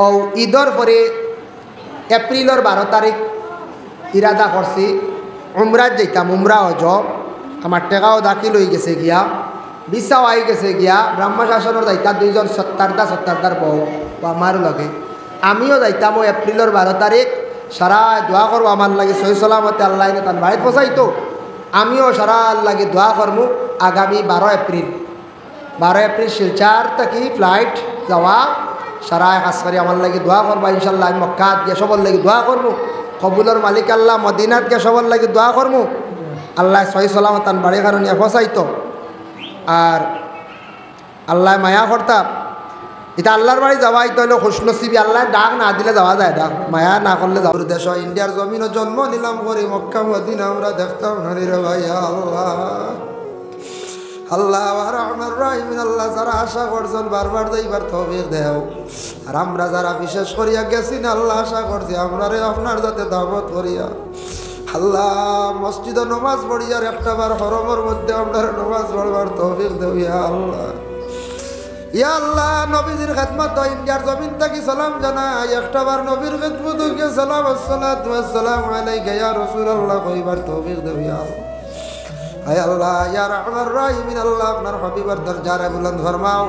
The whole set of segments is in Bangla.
ও ঈদর পরে এপ্রিলের 12 তারিখ ইরাদা করছি উমরাত যাইতাম, উমরা হজ। আমার টেকাও দাখিল হয়ে গেছে গিয়া, ভিসাও আই গেছে গিয়া। ব্রাহ্মণ শাসনের যাইতাম 2জন সত্তারদার বউ আমার লগে, আমিও যাইতাম। ও এপ্রিলের 12 তারিখ সারা দোয়া করবো আমার লাগে সহি সালামতে আল্লাহ তার বাড়িতে পৌঁছাইতো। আমিও সারা লাগে দোয়া করবো আগামী 12 এপ্রিল শিলচার থেকে ফ্লাইট যাওয়া। সারা কাজ করি আমার লাগে দোয়া করবো ইনশাল্লাহ। আমি মক্কাত গিয়ে সবার লাগে দোয়া করবো, কবুলের মালিক আল্লাহ মদিনাত গিয়ে সবার লাগে দোয়া করবো আল্লাহ সহি সালামত তার বাড়ি কারণে পৌঁছাইতো। আর আল্লাহ মায়া করতাম এটা আল্লাহর বাড়ি যাওয়া এটা হলো খুশনসিবি। আল্লাহ ডাক না দিলে যাওয়া যায় না, মায়া না করলে যাওয়া। দেশ ইন্ডিয়ার জমিনও জন্ম নিলাম করি মক্কা মদিনা আমরা দেখতাম নারী রে ভাই আল্লাহ আল্লাহ আর আমার রাহিমিন আল্লাহ যারা আশা করছেন বারবার যাইবার তৌফিক দেও। আর আমরা যারা বিশেষ করিয়া গেছি না আল্লাহ আশা করছি আমরা রে আপনার যাতে দাওয়াত করিয়া আল্লাহ মসজিদে নমাজ পড়িয়ার একটাবার হরমের মধ্যে আপনার নমাজ পড়বার তৌফিক দেও ইয়া আল্লাহ। ইয়া আল্লাহ নবীজির খেদমত ইন্ডিয়ার জমিন থেকে সালাম জানাই, একটাবার নবীর খেদমত কে সালাম আসসালাতু ওয়াসসালামু আলাইকা ইয়া রাসূলুল্লাহ কইবার তৌফিক দেও ইয়া আল্লাহ। আয় আল্লাহ ইয়া রাহমার রাহিমিন আল্লাহ আপনার হাবিবের দরজারে বুলন্দ ফরমাও।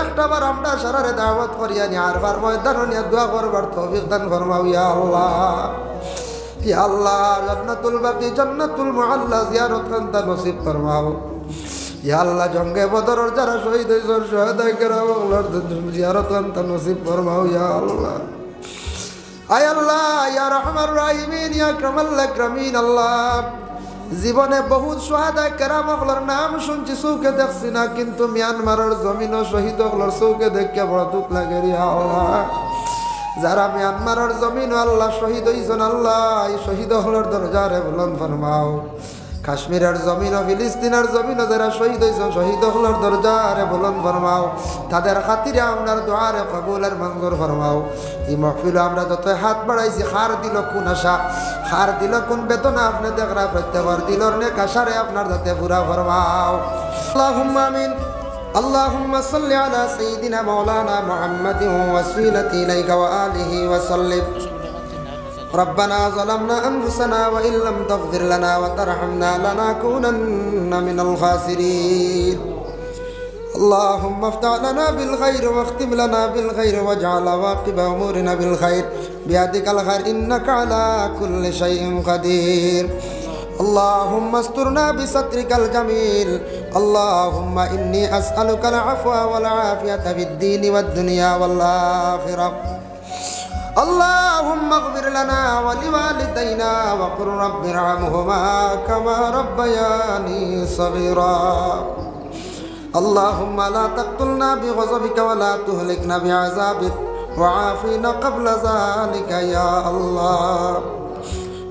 একটাবার আমরা সারারে দাওয়াত করিয়া নি আর বার ময়দান নিয়ে দোয়া করবার তৌফিক দান ফরমাও ইয়া আল্লাহ। ইয়া আল্লাহ জান্নাতুল বাকি জান্নাতুল মুআল্লা জিয়ারত করতে নসিব ফরমাও ইয়া আল্লাহ। জঙ্গে বদরের যারা শহীদ হইছেন শহীদায়ে কেরাম আল্লাহর জিয়ারত করতে নসিব ফরমাও ইয়া আল্লাহ। আয় আল্লাহ ইয়া রাহমার রাহিমিন ইয়া আকরামাল আকরামিন আল্লাহ। জীবনে বহুত শহাদা কেরাম হলর নাম শুনছি, চৌকে দেখছি না, কিন্তু মিয়ানমারের জমিন শহীদ হলর চৌকে দেখে বড় দুঃখ লাগে রে আল্লাহ। যারা মিয়ানমারের জমিন আল্লাহ শহীদ হইছেন আল্লাহ এই শহীদ হলর দরজারে বুলন্দ ফরমাও। কাশ্মীরের জমিন ও ফিলিস্তিনের জমিন যারা শহীদ হয়েছেন শহীদ হলর দরজারে বুলন্দ ফরমাও। তাদের খাতিরে আপনার দোয়ারে কবুলের মঞ্জুর ফরমাও। এই মাহফিলে আমরা যত হাত বাড়াইছি খার দিল কোন আশা, খার দিল কোন বেতনা আপনি দেখরা প্রত্যেকের দিলর নেক আশারে আপনার যাতে পুরা ফরমাও। আল্লাহুম্মা আমিন। আল্লাহুম্মা সাল্লি আলা সাইয়্যিদিনা মাওলানা মুহাম্মাদিন ওয়াসিলাতি ইলাইকা ওয়া আলিহি ওয়া সাল্লিম। ربنا ظلمنا أنفسنا وإن لم تغفر لنا وترحمنا لنكونن من الخاسرين. اللهم افتح لنا بالخير واختم لنا بالخير واجعل عواقب أمورنا بالخير بيدك الخير إنك على كل شيء قدير. اللهم استرنا بسترك الجميل. اللهم إني أسألك العفو والعافية في الدين والدنيا والآخرة. اللهم اغفر لنا ولوالدينا وقل رب ارحمهما كما ربياني صغيرا. اللهم لا تقتلنا بغضبك ولا تهلكنا بعذابك وعافنا قبل ذلك يا الله.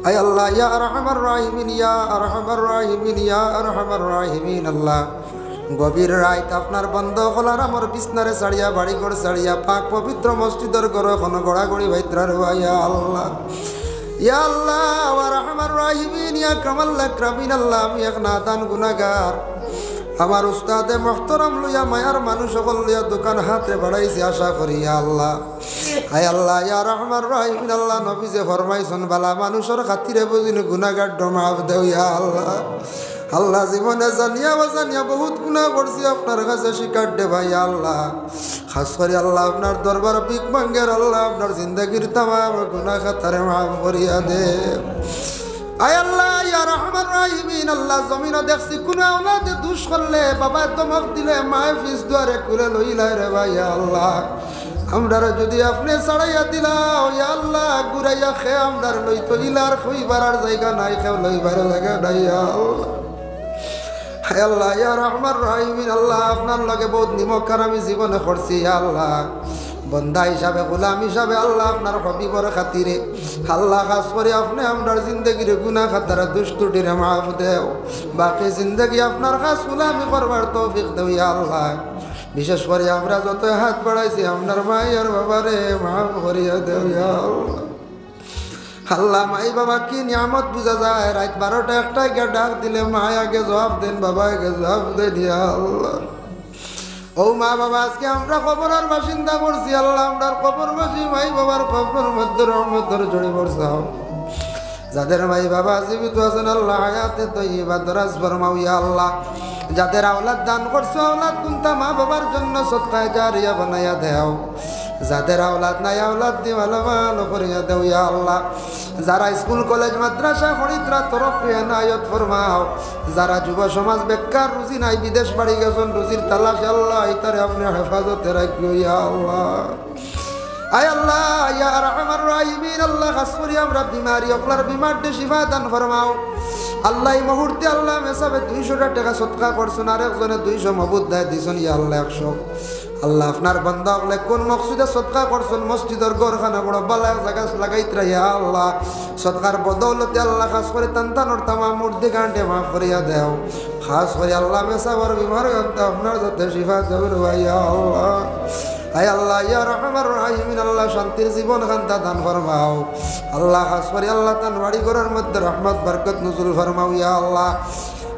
أي الله يا أرحم الراحمين يا أرحم الراحمين يا أرحم الراحمين الله. গভীর রাত আপনার বন্ধ হলার আমার বিছনারে ছাড়িয়া বাড়ি ঘর ছাড়িয়া পাক পবিত্র মসজিদের ঘর এখন গড়াগড়ি ভাইত্রার ইয়া আল্লাহ। ইয়া আল্লাহ ওয়া রাহমার রাহিমিন ইয়া কামাল আকরামিন আল্লাহ। আমি এক নাদান গুনাহগার, আমার উস্তাদে মুহতারাম লইয়া মায়ার মানুষ সকল লইয়া দোকান হাতে বাড়াইছি আশা করি ইয়া আল্লাহ। হায় আল্লাহ ইয়া রাহমার রাহিমিন আল্লাহ। নবী যে ফরমাইছেন বালা মানুষের খাতিরে বুঝিনি গুনাহগার মাফ দেও ইয়া আল্লাহ। আল্লাহ জীবনে জানিয়া বাজানিয়া বহুত গুনাহ করছি, আপনার কাছে স্বীকার দে ভাই আল্লাহ। খাস করে আল্লাহ আপনার দরবার ভিক মাঙ্গের আল্লাহ আপনার জিন্দগির তামাম গুনাহ খাতারে মাফ করিয়া দে। আয় আল্লাহ ইয়া রাহমান রাহিমিন আল্লাহ। জমিনে দেখছি কোন আওলাদে দুষ করলে বাবা দমক দিলে মায়ে ফিস দুয়ারে খুলে লইলাই রে ভাই আল্লাহ। আমরার যদি আপনি ছাড়াইয়া দিলাও ইয়া আল্লাহ ঘুরাইয়া খে আমরার লইতো ইলার খইবার জায়গা নাই, খেও লইবার জায়গা নাই ইয়া আল্লাহ। হায় আল্লাহ ইয়া রাহমান রাহিমিন আল্লাহ। আপনার লগে বহুত নিমকার আমি জীবনে করছি ইয়া আল্লাহ। বন্দা হিসাবে গোলাম হিসাবে আল্লাহ আপনার হবিবর খাতিরে আল্লাহ খাস করে আপনি আপনার জিন্দগির গুনাহ খাতারা দুষ্টুটিরে মাফ দেও। বাকি জিন্দগি আপনার খাস গোলামি করবার তৌফিক দেও ইয়া আল্লাহ। বিশেষ করে আমরা যত হাত বাড়াইছি আপনার মায়ের বাবারে মাফ করিয়া দেও ইয়া আল্লাহ। আল্লাহ মাই বাবা কি নিয়ামত বুঝা যায়। রাত 12টা 1টায় গিয়ে ডাক দিলে মায় আগে জবাব দেন, বাবা আগে জবাব দেন ইয়া আল্লাহ। ও মা বাবা আজকে আমরা কবরের বাসিন্দা করছি আল্লাহ আমরা কবরবাসী ভাই বাবার কবরের মধ্যে রহমতের জড়ি বর্ষাও যাদের ভাই বাবা জীবিত আছেন আল্লাহ হায়াতে তৈবা দরাজ ফরমাও ইয়া আল্লাহ যাদের আওলাদ দান করছো আওলাদ কুনতা মা বাবার জন্য সদকায়ে জারিয়া বানায়া দাও যাদের আওলাদ নাই আওলাদ দি ভালো ভালো করিয়া দাও ইয়া আল্লাহ যারা স্কুল কলেজ মাদ্রাসা ফরিদরা তরফে এনায়ত ফরমাও যারা যুব সমাজ বেকার রুজি নাই বিদেশ বাড়ি গেছেন রুজির তালাশে আল্লাহ ইতারে আপনি হেফাজতে রাখিও ইয়া আল্লাহ আয় আল্লাহ ইয়া আরহামার রাহিমিন আল্লাহ খাস করি আমরা বিমারি অকলার বিমার দে শিফা দান ফরমাও আল্লাহ এই মুহূর্তে আল্লাহ মেসাবে 200 টাকা সদকা করছেন আর একজনে 200 মবুদ দেয় দিছেন ইয়া আল্লাহ 100 আল্লাহ আপনার বান্দা হলে কোন মকসুদে সদকা করছেন মসজিদের ঘরখানা বড় বালা জায়গা লাগাইতে ইয়া আল্লাহ সদকার বদৌলতে আল্লাহ খাস করে তান্তানোর তামা মুর্দি গান্ডে মাফ করিয়া দেও খাস করে আল্লাহ মেসাবার বিমার গান্তা আপনার যাতে শিফা দেবেন ইয়া আল্লাহ আয় আল্লাহ ইয়া রহমার রাহিমিন আল্লাহ শান্তির জীবন খান্তা দান ফরমাও আল্লাহ খাস করে আল্লাহ তান বাড়ি ঘরের মধ্যে রহমত বরকত নজুল ফরমাও ইয়া আল্লাহ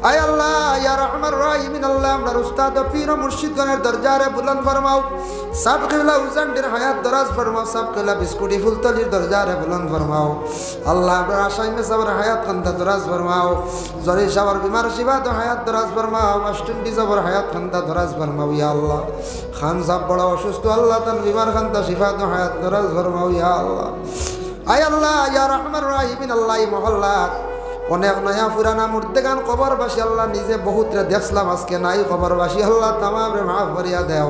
আয় আল্লাহ ইয়া রহমার রাহিমিন আল্লাহ আমরা উস্তাদ ও পীর ও মুর্শিদগণের দরজারে বুলন্দ ফরমাও সব কিবলা উজানদের হায়াত দরাজ ফরমাও সব কিবলা বিস্কুটি ফুলতলির দরজারে বুলন্দ ফরমাও আল্লাহ আমরা আশাই মে সবার হায়াত খান্তা দরাজ ফরমাও জরি সবার বিমার শিবা তো হায়াত দরাজ ফরমাও মাস্টুন্ডি সবার হায়াত খান্তা দরাজ ফরমাও ইয়া আল্লাহ খান সাহেব বড় অসুস্থ আল্লাহ তান বিমার খান্তা শিফা তো হায়াত দরাজ ফরমাও ইয়া আল্লাহ আয় আল্লাহ ইয়া রহমার রাহিমিন আল্লাহ এই মহল্লাত অনেক নয়া পুরানা মুর্দেগান কবরবাসী আল্লাহ নিজে বহুত রে দেখলাম আজকে নাই কবরবাসী আল্লাহ তামাম রে মাফ করিয়া দেও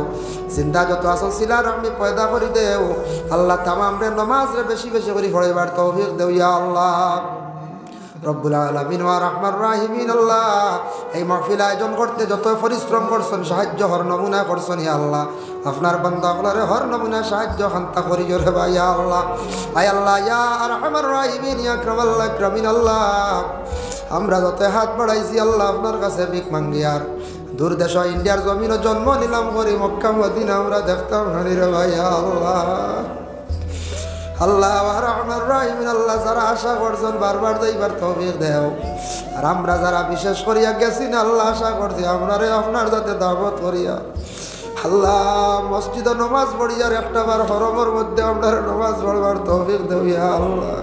জিন্দা যত আসল সিলার আমি পয়দা করি দেও আল্লাহ তামাম রে নমাজ রে বেশি বেশি করে পড়িবার তৌফিক দেও ইয়া আল্লাহ রব্বুল আলামিন ওয়া রহমার রাহিমিন আল্লাহ এই মাহফিল আয়োজন করতে যত পরিশ্রম করছেন সাহায্য হর নমুনা করছেন ইয়া আল্লাহ আপনার বান্দা গুলারে হর নমুনা সাহায্য খান্তা করি জোরে ভাই ইয়া আল্লাহ আয় আল্লাহ ইয়া আরহামার রাহিমিন ইয়া আকরামাল আকরামিন আল্লাহ আমরা যত হাত বাড়াইছি আল্লাহ আপনার কাছে ভিক মাঙ্গি আর দূর দেশ ইন্ডিয়ার জমিনে জন্ম নিলাম করি মক্কা মদিনা আমরা দেখতাম না রে ভাই ইয়া আল্লাহ আল্লাহ রহমান রাহিমিন আল্লাহ যারা আশা করছেন বারবার যাইবার তৌফিক দেও আর আমরা যারা বিশেষ করিয়া গেছি না আল্লাহ আশা করছি আপনারে আপনার যাতে দাওয়াত করিয়া আল্লাহ মসজিদে নমাজ পড়িয়ার একটা বার হরমের মধ্যে আপনার নমাজ পড়বার তৌফিক দেও ইয়া আল্লাহ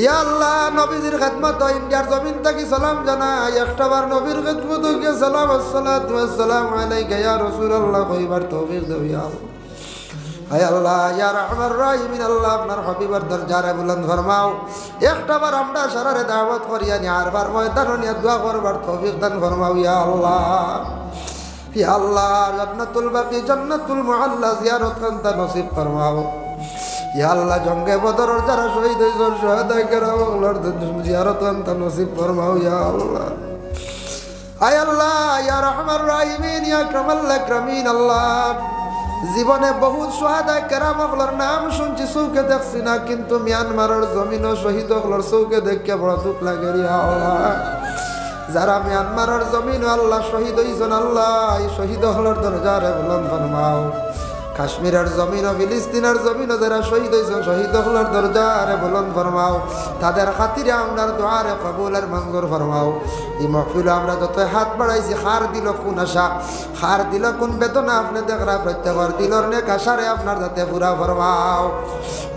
ইয়া আল্লাহ নবীর খেদমত ইন্ডিয়ার জমিন থেকে সালাম জানাই একটা বার নবীর খেদমত গিয়ে সালাম আসসালাতু ওয়াসসালামু আলাইকা ইয়া রাসূলুল্লাহ কইবার তৌফিক দেও ইয়া আল্লাহ আয় আল্লাহ ইয়া রহমান রাহিমিন আল্লাহ আপনার হাবিবার দরজারে বুলন্দ ফরমাও একটা বার আমরা সারারে দাওয়াত করিয়া নি আর বার ময়দান নিয়ে দোয়া করবার তৌফিক দান ফরমাও ইয়া আল্লাহ জান্নাতুল বাকি জান্নাতুল মুআল্লা জিয়ারত কান্তা নসিব ফরমাও ইয়া আল্লাহ জঙ্গে বদরের যারা শহীদ হইছেন শুহাদা কেরামগুলোর জিয়ারত কান্তা নসিব ফরমাও ইয়া আল্লাহ আয় আল্লাহ ইয়া রহমান রাহিমিন ইয়া আকরামাল আকরামিন আল্লাহ জীবনে বহুত শুহাদা কেরামগুলোর নাম শুনছি চৌকে দেখছি না কিন্তু মিয়ানমারের জমিন শহীদগুলোর চৌকে দেখে বড় দুঃখ লাগে ইয়া আল্লাহ যারা মিয়ানমারের জমিন আল্লাহ শহীদ হইছেন আল্লাহ এই শহীদগুলোর দরজারে বুলন্দ ফরমাও কাশ্মীরের জমিন ও ফিলিস্তিনের জমিন যারা শহীদ হয়েছেন শহীদগুলোর দরজারে বুলন্দ ফরমাও তাদের খাতিরে আমরার দোয়ারে কবুলের মঞ্জুর ফরমাও এই মাহফিলে আমরা যত হাত বাড়াইছি খার দিল কোন আশা খার দিল কোন বেদনা আপনি দেখরা প্রত্যেকের দিলর নেক আশারে আপনার যাতে পুরা ফরমাও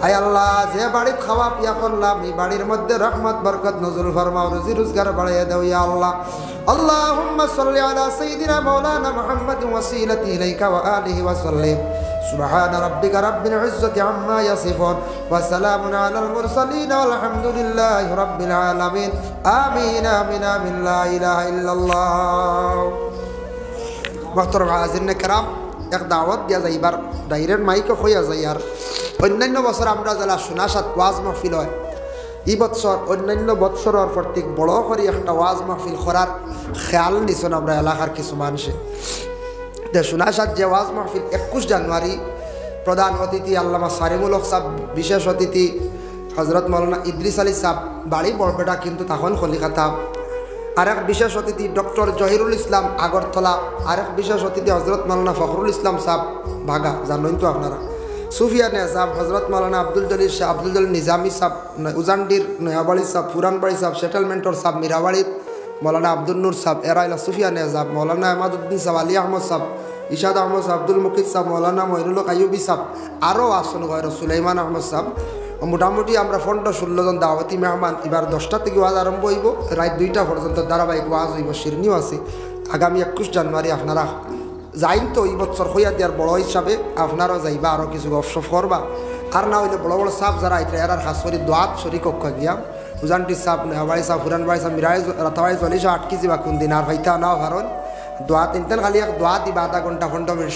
আয় আল্লাহ যে বাড়ির খাওয়া পিয়া করলাম এই বাড়ির মধ্যে রহমত বরকত নজরুল ফরমাও রুজি রোজগার বাড়াইয়া দেও ইয়া আল্লাহ আল্লাহুম্মা সাল্লি আলা সাইয়্যিদিনা মাওলানা মুহাম্মাদিন ওয়াসিলাতি ইলাইকা ওয়া আলিহি ওয়া সাল্লিম سبحان ربك رب العزة عما يصفون وسلام على المرسلين والحمد لله رب العالمين آمين آمين آمين لا إله إلا الله محترم حاضرین کرام এক দাওয়াত দিয়া যাইবার ডাইরেক্ট মাইকে হইয়া যাইয়ার অন্যান্য বছর আমরা যারা শোনাসাত ওয়াজ মাহফিল হয় এই বছর অন্যান্য বছরের প্রত্যেক বড় করে একটা ওয়াজ মাহফিল করার খেয়াল নিছেন আমরা এলাকার কিছু মানুষে শোনাসাত যে ওয়াজ মাহফিল 21 জানুয়ারি প্রধান অতিথি আল্লামা সারিমুল হক সাহেব বিশেষ অতিথি হজরত মৌলানা ইদ্রিস আলী সাহেব বাড়ি বরপেটা কিন্তু তখন কলিকাতা আরেক বিশেষ অতিথি ডক্টর জহিরুল ইসলাম আগরতলা আরেক বিশেষ অতিথি হজরত মৌলানা ফখরুল ইসলাম সাহেব ভাগা জানেন তো আপনারা সুফিয়া সাহেব হজরত মৌলানা আব্দুল জলিল শাহ আব্দুল জলিল নিজামী সাহেব উজানডির নয়াবাড়ি সাহেব পুরানবাড়ি সাহেব সেটেলমেন্টর সাহেব মীরাবাড়ির মৌলানা আব্দুল নূর সাহেব, এরাইলা সুফিয়ান এজাব, মৌলানা আহমদুদ্দিন সাহেব, আলী আহমদ সাহেব, ইশাদ আহমদ সাহেব, আব্দুল মুকিদ সাহেব, মৌলানা মহিনুল আইয়ুবী সাহেব, আরও আসন গয়র সুলাইমান আহমদ সাহেব। মোটামুটি আমরা 15-16 জন দাওয়াতি মেহমান। এবার 10টা থেকে ওয়াজ আরম্ভ হইব, রাত 2টা পর্যন্ত ধারাবাহিক ওয়াজ হইব। শিরনিও আছে আগামী 21 জানুয়ারি। আপনারা যাইন তো এই বছর হইয়া দিয়ার বড় হিসাবে আপনারাও যাইবা, আরও কিছু গপসপ করবা। আর না হইলে বড় বড় সাপ যারা আইতে এরার খাস করে দোয়াত শরীর কক্ষ গিয়া উজানটি সাপ, নেহাবাড়ি সাপ, হুরান বাড়ি সাপ, মিরাই রাতাবাড়ি 40 আটকি যাবা কোন দিন আর হইতা নাও, কারণ দোয়া তিনতেন খালি এক দোয়া দিবা আধা ঘন্টা 15 মিনিট।